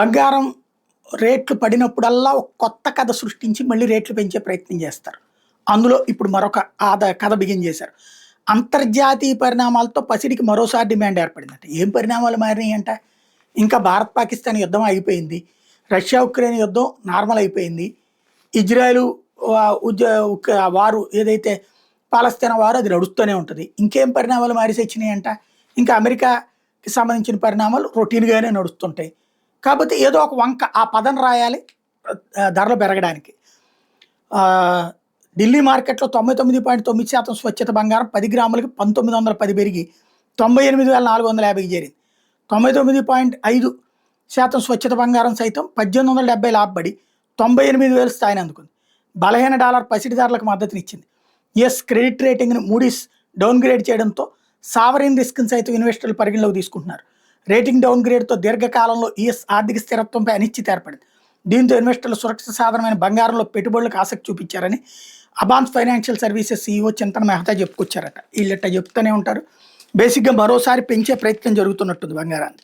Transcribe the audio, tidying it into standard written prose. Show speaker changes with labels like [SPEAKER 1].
[SPEAKER 1] బంగారం రేట్లు పడినప్పుడల్లా ఒక కొత్త కథ సృష్టించి మళ్ళీ రేట్లు పెంచే ప్రయత్నం చేస్తారు. అందులో ఇప్పుడు మరొక కథ బిగిన్ చేశారు. అంతర్జాతీయ పరిణామాలతో పసిడికి మరోసారి డిమాండ్ ఏర్పడిందట. ఏం పరిణామాలు మారినాయంట? ఇంకా భారత్ పాకిస్తాన్ యుద్ధం అయిపోయింది. రష్యా ఉక్రెయిన్ యుద్ధం నార్మల్ అయిపోయింది. ఇజ్రాయెల్ వారు ఏదైతే పాలస్తీనా వారు అది నడుస్తూనే ఉంటుంది. ఇంకేం పరిణామాలు మారిసొచ్చినాయంట? ఇంకా అమెరికాకి సంబంధించిన పరిణామాలు రొటీన్‌గానే నడుస్తుంటాయి. కాకపోతే ఏదో ఒక వంక ఆ పదం రాయాలి ధరలు పెరగడానికి. ఢిల్లీ మార్కెట్‌లో 99.9% స్వచ్ఛత బంగారం 10 గ్రాములకి 1910 పెరిగి 98,450కి చేరింది. 99.5% స్వచ్ఛత బంగారం సైతం 1870 లాభపడి 98,000 స్థాయిని అందుకుంది. బలహీన డాలర్ పసిడి ధరలకు మద్దతునిచ్చింది. యుఎస్ క్రెడిట్ రేటింగ్‌ని మూడీస్ డౌన్‌గ్రేడ్ చేయడంతో సావరిన్ రిస్క్‌ని సైతం ఇన్వెస్టర్లు పరిగణలోకి తీసుకుంటున్నారు. రేటింగ్ డౌన్‌గ్రేడ్‌తో దీర్ఘకాలంలో యుఎస్ ఆర్థిక స్థిరత్వంపై అనిశ్చితి ఏర్పడింది. దీంతో ఇన్వెస్టర్లు సురక్షిత సాధనమైన బంగారంలో పెట్టుబడులకు ఆసక్తి చూపించారని అబాన్స్ ఫైనాన్షియల్ సర్వీసెస్ సీఈఓ చింతన మెహతా చెప్పుకొచ్చారట. వీళ్ళట చెప్తూనే ఉంటారు. బేసిక్‌గా మరోసారి పెంచే ప్రయత్నం జరుగుతున్నట్టుంది బంగారాన్ని.